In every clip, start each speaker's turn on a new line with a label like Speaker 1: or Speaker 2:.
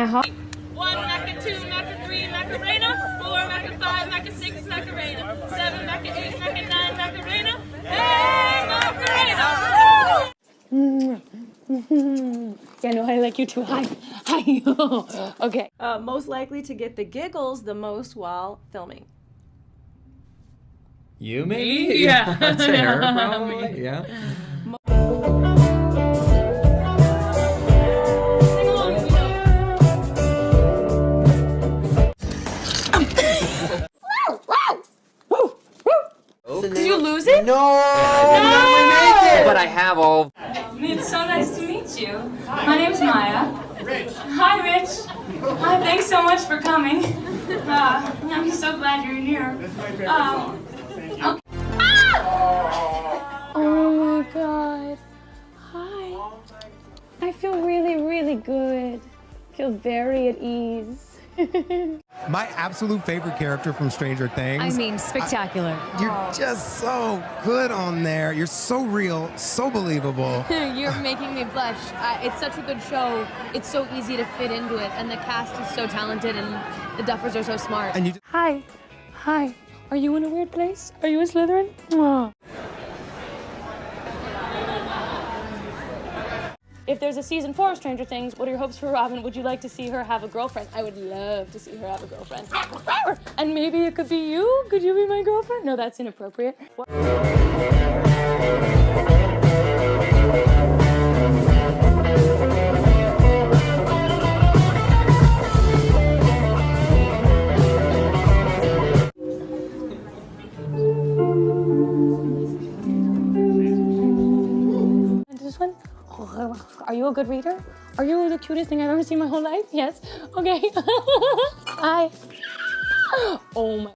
Speaker 1: Mayahawk.
Speaker 2: 1 Maca, 2 Maca, 3 Macarena, 4 Maca, 5 Maca, 6 Macarena, 7 Maca, 8 Maca, 9 Macarena. Hey, Macarena!
Speaker 1: Yeah, no, I like you too. Hi. Okay.
Speaker 3: Most likely to get the giggles the most while filming.
Speaker 4: You maybe?
Speaker 1: Yeah.
Speaker 4: That's her, probably. Yeah.
Speaker 3: Did you lose it?
Speaker 4: No! But I have all.
Speaker 2: It's so nice to meet you. My name's Maya. Rich. Hi, Rich. Hi, thanks so much for coming. I'm so glad you're here. Okay.
Speaker 1: Oh my God. Hi. I feel really, really good. I feel very at ease.
Speaker 5: My absolute favorite character from Stranger Things.
Speaker 6: I mean, spectacular.
Speaker 5: You're just so good on there. You're so real, so believable.
Speaker 6: You're making me blush. It's such a good show. It's so easy to fit into it, and the cast is so talented, and the Duffers are so smart.
Speaker 5: And you
Speaker 1: Hi. Are you in a weird place? Are you a Slytherin? Aw. If there's a season 4 of Stranger Things, what are your hopes for Robin? Would you like to see her have a girlfriend? I would love to see her have a girlfriend. And maybe it could be you? Could you be my girlfriend? No, that's inappropriate. This one? Are you a good reader? Are you the cutest thing I've ever seen in my whole life? Yes? Okay. Hi. Oh my.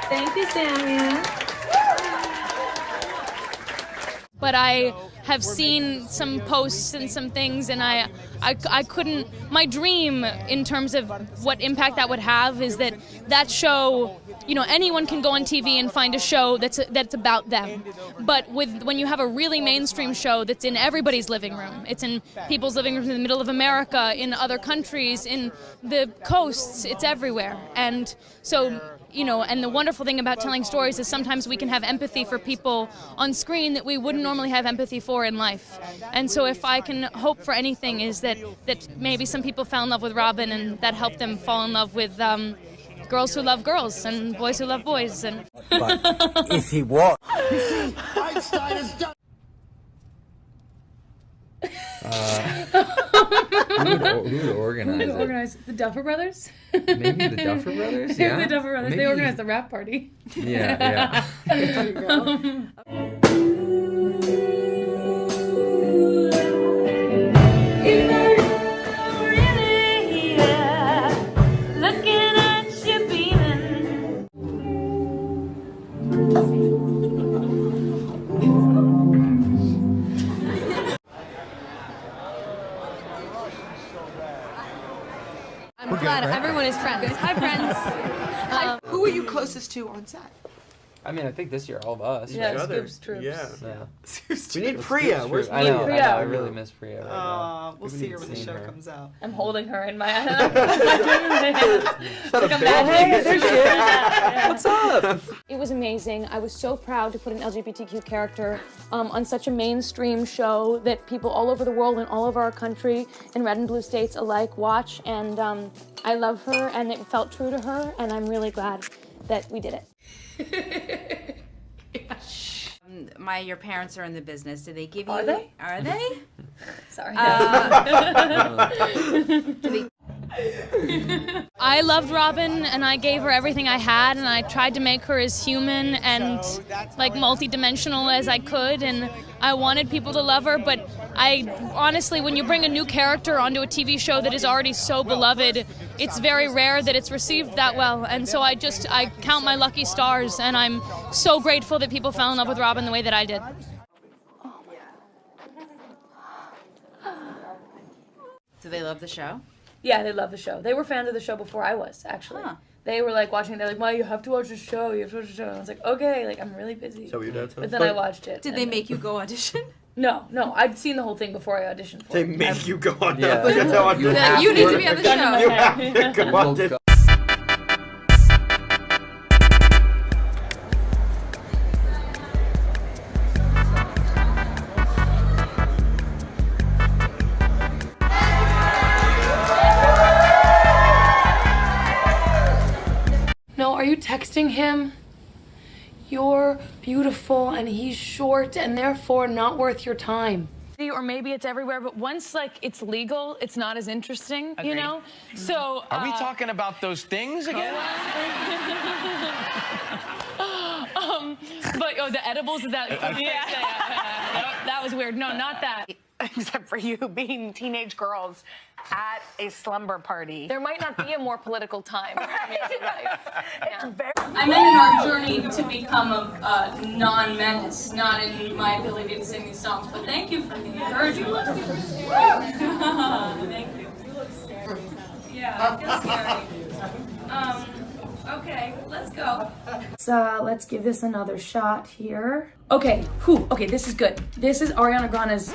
Speaker 6: Thank you, Samia.
Speaker 2: But I have seen some posts and some things, and I couldn't. My dream in terms of what impact that would have is that show. You know, anyone can go on TV and find a show that's about them. But when you have a really mainstream show that's in everybody's living room, it's in people's living rooms in the middle of America, in other countries, in the coasts, it's everywhere. And so, you know, and the wonderful thing about telling stories is sometimes we can have empathy for people on screen that we wouldn't normally have empathy for in life. And so if I can hope for anything is that maybe some people fell in love with Robin and that helped them fall in love with girls who love girls and boys who love boys. And
Speaker 7: but if he was.
Speaker 4: Who would organize it?
Speaker 1: The Duffer Brothers?
Speaker 4: Maybe the Duffer Brothers? Yeah.
Speaker 1: The Duffer Brothers.
Speaker 4: Maybe.
Speaker 1: They organized the rap party.
Speaker 4: Yeah.
Speaker 1: There you go.
Speaker 6: I'm glad everyone is friends. Hi, friends.
Speaker 8: Who are you closest to on set?
Speaker 4: I mean, I think this year all of us.
Speaker 1: Yeah,
Speaker 4: right?
Speaker 1: Scoop's troops.
Speaker 4: Yeah.
Speaker 8: We need Priya. Where's
Speaker 4: I know.
Speaker 8: Priya?
Speaker 4: I really miss Priya. Right now.
Speaker 8: We'll see her when the show comes out.
Speaker 1: I'm holding her in my hand.
Speaker 4: What's up?
Speaker 1: It was amazing. I was so proud to put an LGBTQ character on such a mainstream show that people all over the world and all over our country in red and blue states alike watch. And I love her, and it felt true to her, and I'm really glad that we did it.
Speaker 9: Your parents are in the business. Do they give you?
Speaker 1: Are they?
Speaker 9: Are they?
Speaker 1: Sorry.
Speaker 2: I loved Robin, and I gave her everything I had, and I tried to make her as human and like multi-dimensional as I could, and I wanted people to love her, but I honestly, when you bring a new character onto a TV show that is already so beloved, it's very rare that it's received that well, and so I count my lucky stars, and I'm so grateful that people fell in love with Robin the way that I did.
Speaker 9: Do they love the show?
Speaker 1: Yeah, they love the show. They were fans of the show before I was, actually.
Speaker 9: Huh.
Speaker 1: They were like watching it. They're like, "Ma, you have to watch the show. You have to watch the show." And I was like, "Okay." Like, I'm really busy.
Speaker 10: So your dad
Speaker 1: But then I watched it.
Speaker 9: Did they make you go audition?
Speaker 6: No, I'd seen the whole thing before I auditioned for
Speaker 8: They
Speaker 6: it.
Speaker 8: make you go on
Speaker 4: Yeah.
Speaker 9: You need to be on the show.
Speaker 8: You have to go on the
Speaker 6: No, are you texting him? You're beautiful and he's short and therefore not worth your time.
Speaker 2: Or maybe it's everywhere, but once like it's legal, it's not as interesting, you know? So
Speaker 10: Are we talking about those things again?
Speaker 2: But the edibles that was weird. No, not that.
Speaker 11: Except for you being teenage girls at a slumber party.
Speaker 2: There might not be a more political time.
Speaker 11: It's very
Speaker 2: I meant in our journey to become a non-menace, not in my ability to sing these songs. But thank you for the encouragement. Thank you. You look scary. Yeah, I feel scary. Okay, let's go.
Speaker 6: Let's give this another shot here. Okay, this is good. This is Ariana Grande's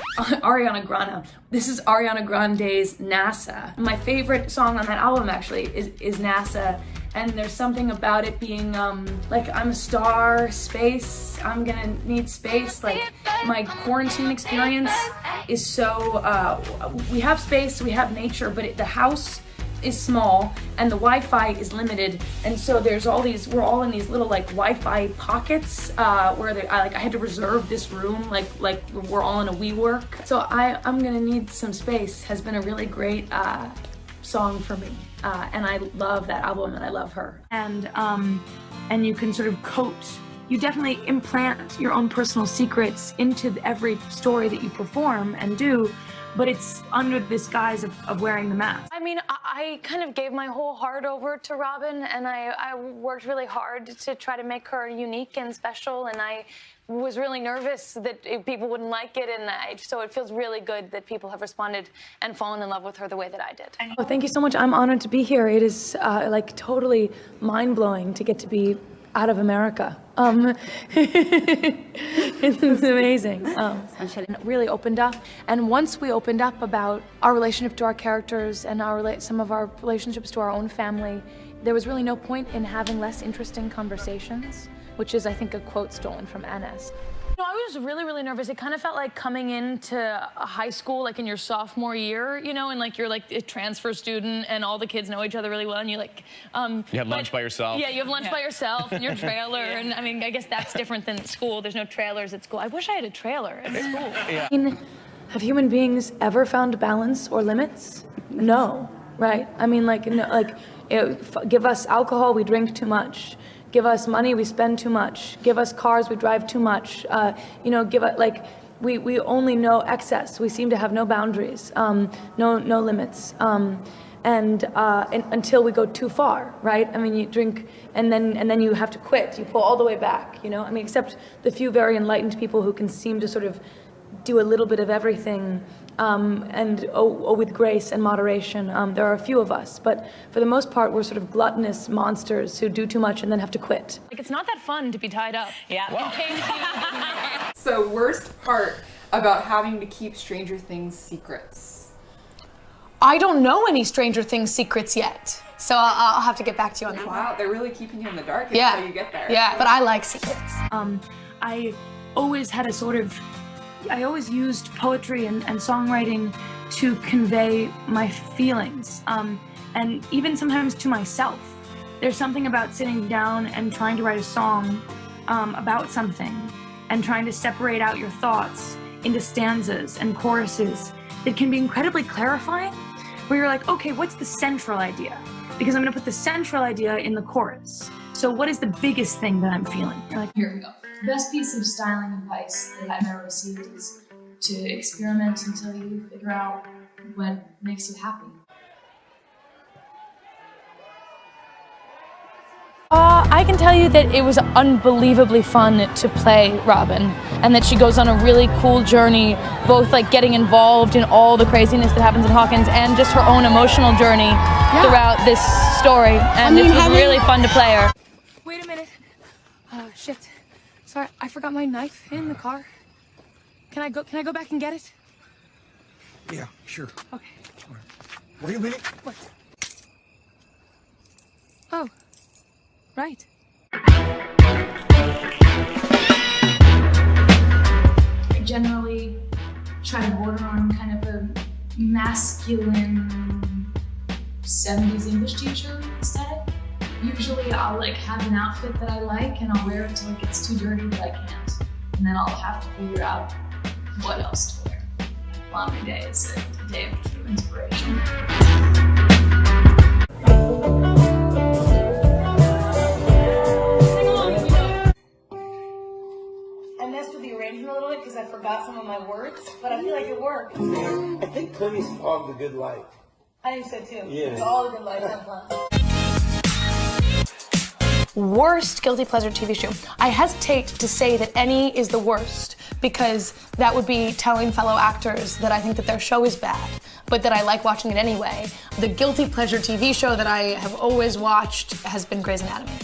Speaker 6: This is Ariana Grande's NASA. My favorite song on that album actually is NASA, and there's something about it being like I'm a star, space, I'm gonna need space. Like my quarantine experience is so we have space, we have nature, but the house is small and the Wi-Fi is limited, and so there's all these, we're all in these little like Wi-Fi pockets where I had to reserve this room like we're all in a WeWork. So I'm gonna need some space has been a really great song for me, and I love that album and I love her. And you can sort of you definitely implant your own personal secrets into every story that you perform and do, but it's under this guise of wearing the mask.
Speaker 1: I mean, I kind of gave my whole heart over to Robin, and I worked really hard to try to make her unique and special, and I was really nervous that people wouldn't like it, and so it feels really good that people have responded and fallen in love with her the way that I did.
Speaker 6: Oh, thank you so much. I'm honored to be here. It is like totally mind-blowing to get to be out of America. It's amazing. Really opened up, and once we opened up about our relationship to our characters and some of our relationships to our own family, there was really no point in having less interesting conversations, which is, I think, a quote stolen from NS.
Speaker 2: No, I was really, really nervous. It kind of felt like coming into a high school, like in your sophomore year, you know, and like you're like a transfer student and all the kids know each other really well, and you like...
Speaker 10: you have lunch by yourself.
Speaker 2: Yeah, you have lunch by yourself in your trailer, and I mean, I guess that's different than school. There's no trailers at school. I wish I had a trailer at school.
Speaker 6: I mean, have human beings ever found balance or limits? No, right? I mean, give us alcohol, we drink too much. Give us money, we spend too much. Give us cars, we drive too much. We only know excess. We seem to have no boundaries, no limits, and until we go too far, right? I mean, you drink, and then you have to quit. You pull all the way back, you know. I mean, except the few very enlightened people who can seem to sort of do a little bit of everything, and with grace and moderation. There are a few of us, but for the most part, we're sort of gluttonous monsters who do too much and then have to quit.
Speaker 2: Like, it's not that fun to be tied up.
Speaker 11: Yeah.
Speaker 12: So, worst part about having to keep Stranger Things secrets?
Speaker 6: I don't know any Stranger Things secrets yet, so I'll have to get back to you on that.
Speaker 12: Wow, they're really keeping you in the dark until you get there.
Speaker 6: Yeah, but I like secrets. I always had I always used poetry and songwriting to convey my feelings, and even sometimes to myself. There's something about sitting down and trying to write a song about something and trying to separate out your thoughts into stanzas and choruses that can be incredibly clarifying, where you're like, okay, what's the central idea? Because I'm gonna put the central idea in the chorus. So what is the biggest thing that I'm feeling? You're like, here we go. The best piece of styling advice that I've ever received is to experiment until you figure out what makes you happy.
Speaker 2: I can tell you that it was unbelievably fun to play Robin, and that she goes on a really cool journey, both like getting involved in all the craziness that happens in Hawkins and just her own emotional journey throughout this story, and it was really fun to play her.
Speaker 6: Wait a minute. Shit. Sorry, I forgot my knife in the car. Can I go back and get it?
Speaker 5: Yeah, sure.
Speaker 6: Okay.
Speaker 5: Wait a minute.
Speaker 6: What? Oh, right. I generally try to border on kind of a masculine 70s English teacher aesthetic. Usually I'll like have an outfit that I like and I'll wear it until it gets too dirty that I can't. And then I'll have to figure out what else to wear. Laundry day is a day of true inspiration.
Speaker 13: I messed with the arrangement a little bit because I forgot some of my words, but I feel like it worked.
Speaker 8: I think Clinton's part of the good life.
Speaker 13: I think so too.
Speaker 8: Yeah.
Speaker 13: It's all the good life sometimes.
Speaker 6: Worst guilty pleasure TV show. I hesitate to say that any is the worst because that would be telling fellow actors that I think that their show is bad, but that I like watching it anyway. The guilty pleasure TV show that I have always watched has been Grey's Anatomy.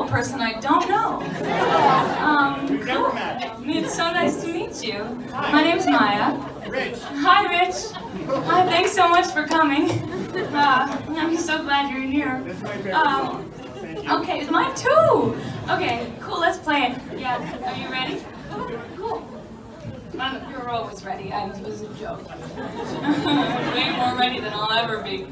Speaker 6: Person I don't know. Cool. It's so nice to meet you. My name's Maya.
Speaker 10: Rich.
Speaker 6: Hi, Rich. Hi, thanks so much for coming. I'm so glad you're here. Okay, it's mine too. Okay, cool, let's play it. Yeah, are you ready? Cool. You're always ready. It was a joke. Way more ready than I'll ever be.